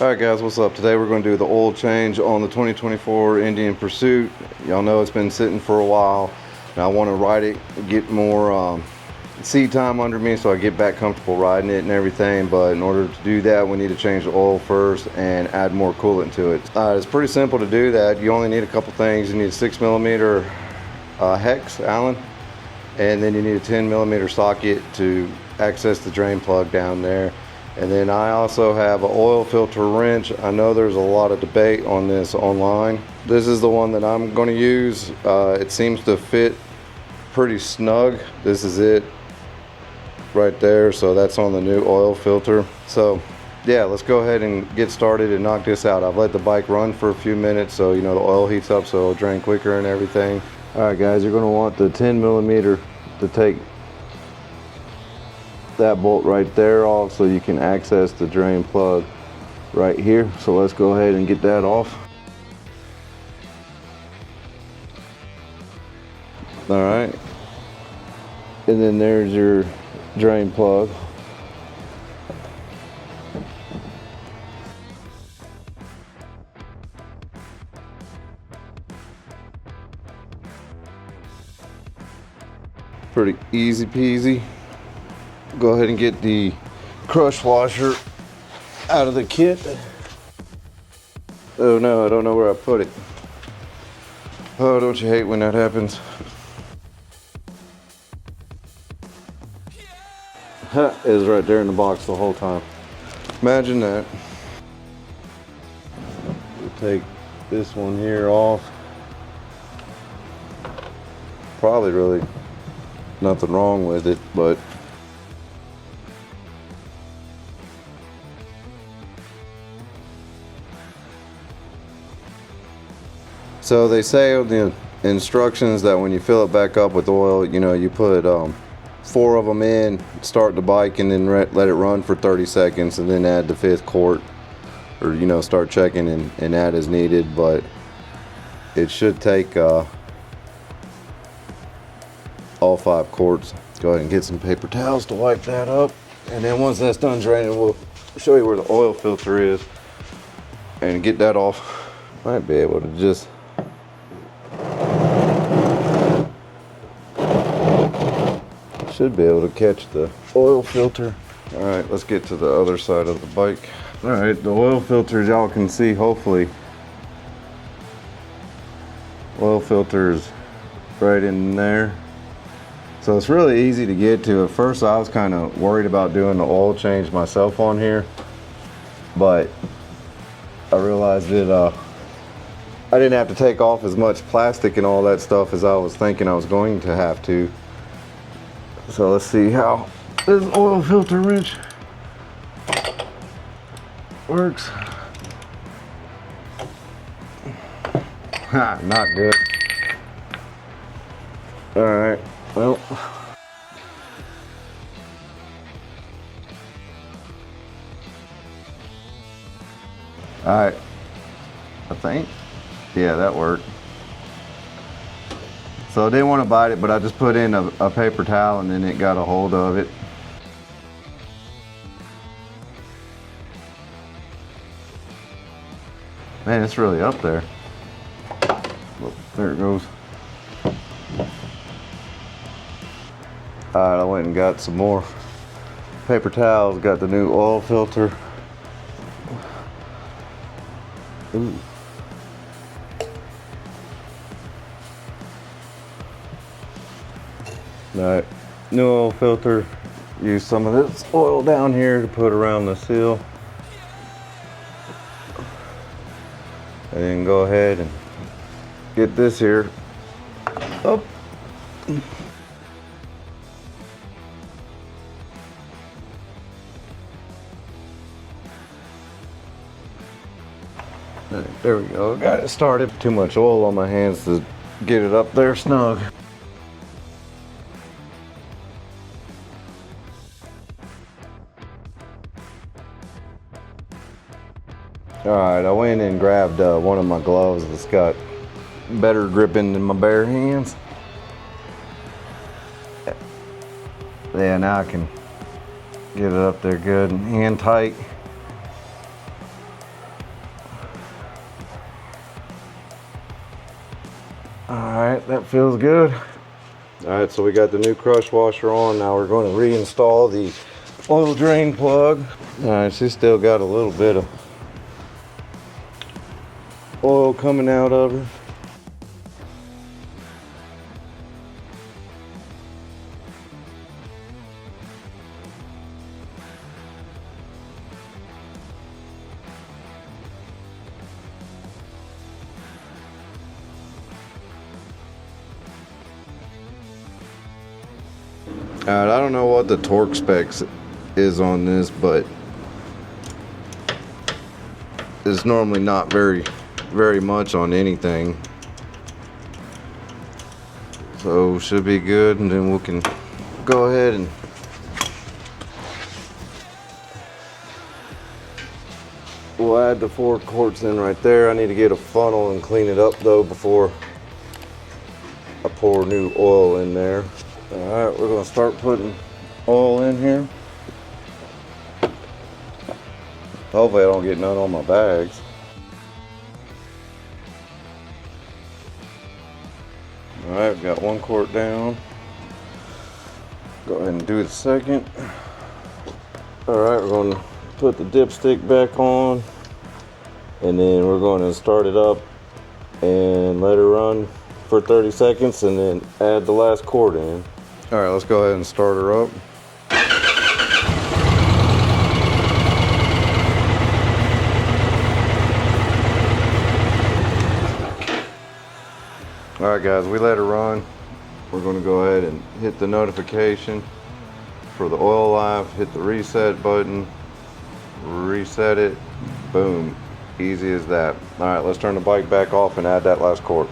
Alright guys, what's up? Today we're going to do the oil change on the 2024 Indian Pursuit. Y'all know it's been sitting for a while. Now I want to ride it, get more seat time under me so I get back comfortable riding it and everything. But in order to do that, we need to change the oil first and add more coolant to it. It's pretty simple to do that. You only need a couple things. You need a 6mm hex Allen, and then you need a 10mm socket to access the drain plug down there. And then I also have an oil filter wrench. I know there's a lot of debate on this online. This is the one that I'm going to use. It seems to fit pretty snug. This is it right there. So that's on the new oil filter. So yeah, let's go ahead and get started and knock this out. I've let the bike run for a few minutes so you know the oil heats up so it'll drain quicker and everything. Alright guys, you're going to want the 10mm to take that bolt right there off so you can access the drain plug right here. So let's go ahead and get that off. All right, and then there's your drain plug. Pretty easy peasy. Go ahead and get the crush washer out of the kit. Oh no, I don't know where I put it. Oh, don't you hate when that happens? It was right there in the box the whole time. Imagine that. We'll take this one here off. Probably really nothing wrong with it, but so they say on the instructions that when you fill it back up with oil, you know, you put 4 of them in, start the bike, and then let it run for 30 seconds, and then add the 5th quart, or you know, start checking and add as needed. But it should take all 5 quarts. Go ahead and get some paper towels to wipe that up, and then once that's done draining, we'll show you where the oil filter is and get that off. Might be able to just should be able to catch the oil filter. All right, let's get to the other side of the bike. All right, the oil filter, as y'all can see, hopefully, oil filter is right in there. So it's really easy to get to. At first I was kind of worried about doing the oil change myself on here, but I realized that I didn't have to take off as much plastic and all that stuff as I was thinking I was going to have to. So let's see how this oil filter wrench works. Ha, not good. All right, well. All right, I think, yeah, that worked. So I didn't want to bite it, but I just put in a paper towel and then it got a hold of it. Man, it's really up there. Oh, there it goes. All right, I went and got some more paper towels, got the new oil filter. Ooh. Alright, new oil filter. Use some of this oil down here to put around the seal. And then go ahead and get this here up. There we go, got it started. Too much oil on my hands to get it up there snug. Alright, I went and grabbed one of my gloves that's got better gripping than my bare hands. Yeah, now I can get it up there good and hand tight. Alright, that feels good. Alright, so we got the new crush washer on. Now we're going to reinstall the oil drain plug. Alright, she's still got a little bit of oil coming out of her. Alright, I don't know what the torque specs is on this, but it's normally not very much on anything. So should be good, and then we can go ahead and we'll add the 4 quarts in right there. I need to get a funnel and clean it up though before I pour new oil in there. Alright, we're going to start putting oil in here. Hopefully I don't get none on my bags. Alright, got 1 quart down. Go ahead and do the second. Alright, we're going to put the dipstick back on. And then we're going to start it up and let her run for 30 seconds and then add the last quart in. Alright, let's go ahead and start her up. Alright guys, we let her run. We're going to go ahead and hit the notification for the oil life, hit the reset button, reset it, boom, easy as that. Alright, let's turn the bike back off and add that last quart.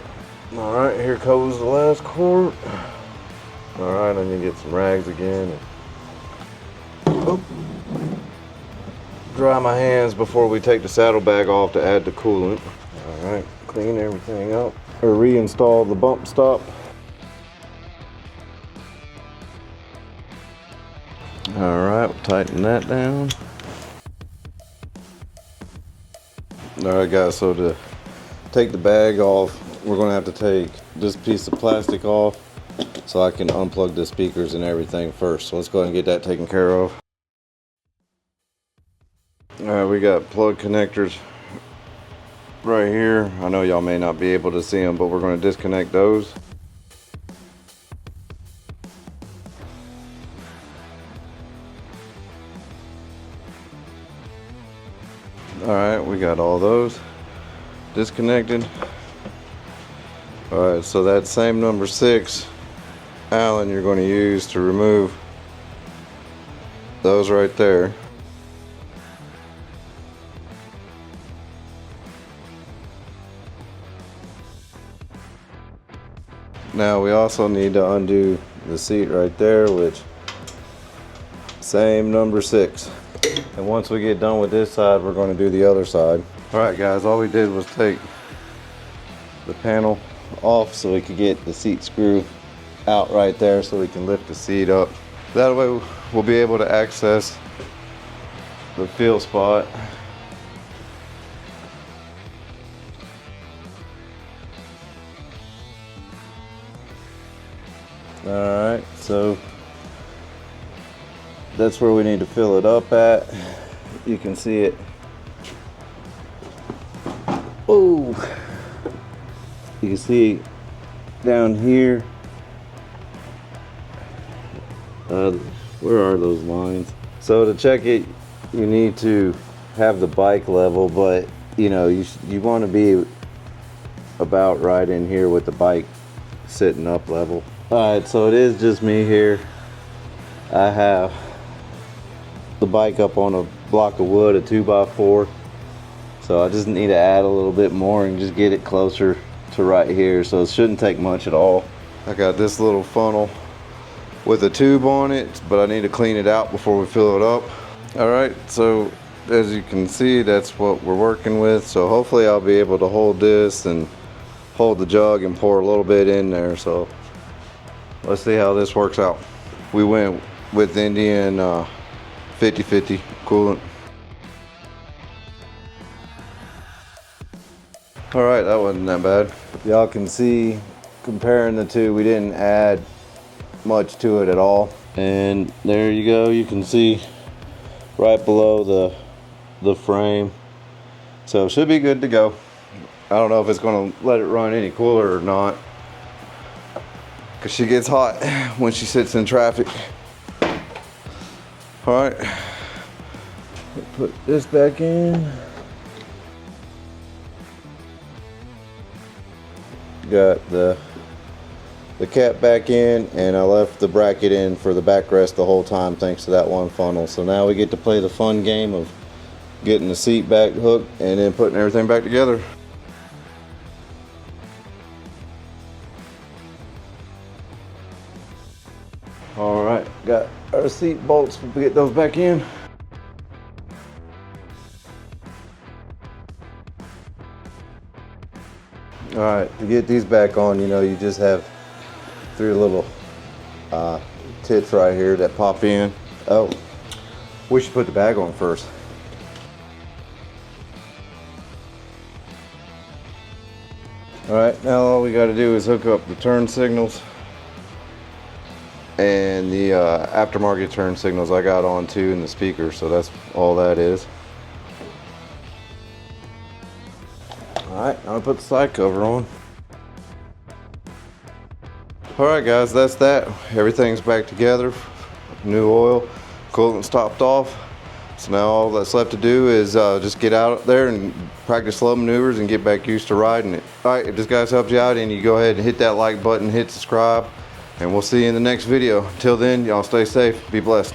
Alright, here goes the last quart. Alright, I need to get some rags again. And dry my hands before we take the saddlebag off to add the coolant. Alright, clean everything up. Or reinstall the bump stop. Alright, we'll tighten that down. Alright guys, so to take the bag off, we're going to have to take this piece of plastic off so I can unplug the speakers and everything first. So let's go ahead and get that taken care of. Alright, we got plug connectors right here. I know y'all may not be able to see them, but we're going to disconnect those. Alright, we got all those disconnected. Alright, so that same number 6 Allen you're going to use to remove those right there. Now we also need to undo the seat right there, which same number 6. And once we get done with this side, we're going to do the other side. Alright guys, all we did was take the panel off so we could get the seat screw out right there so we can lift the seat up. That way we'll be able to access the feel spot. Alright, so that's where we need to fill it up at. You can see it. Oh, you can see down here. Where are those lines? So to check it, you need to have the bike level, but you know, you want to be about right in here with the bike sitting up level. Alright, so it is just me here. I have the bike up on a block of wood, a 2x4. So I just need to add a little bit more and just get it closer to right here. So it shouldn't take much at all. I got this little funnel with a tube on it, but I need to clean it out before we fill it up. Alright, so as you can see, that's what we're working with. So hopefully I'll be able to hold this and hold the jug and pour a little bit in there. So let's see how this works out. We went with Indian 50/50 coolant. Alright, that wasn't that bad. Y'all can see comparing the two, we didn't add much to it at all. And there you go, you can see right below the frame. So it should be good to go. I don't know if it's going to let it run any cooler or not, because she gets hot when she sits in traffic. All right, put this back in. Got the cap back in, and I left the bracket in for the backrest the whole time thanks to that one funnel. So now we get to play the fun game of getting the seat back hooked and then putting everything back together. All right, got our seat bolts. We'll get those back in. All right, to get these back on, you know, you just have 3 little tits right here that pop in. Oh, we should put the bag on first. All right, now all we got to do is hook up the turn signals and the aftermarket turn signals I got on too in the speaker, so that's all that is. Alright, now I put the side cover on. Alright guys, that's that. Everything's back together. New oil, coolant's topped off. So now all that's left to do is just get out there and practice slow maneuvers and get back used to riding it. Alright, if this guys helped you out, and you go ahead and hit that like button, hit subscribe, and we'll see you in the next video. Until then, y'all stay safe, be blessed.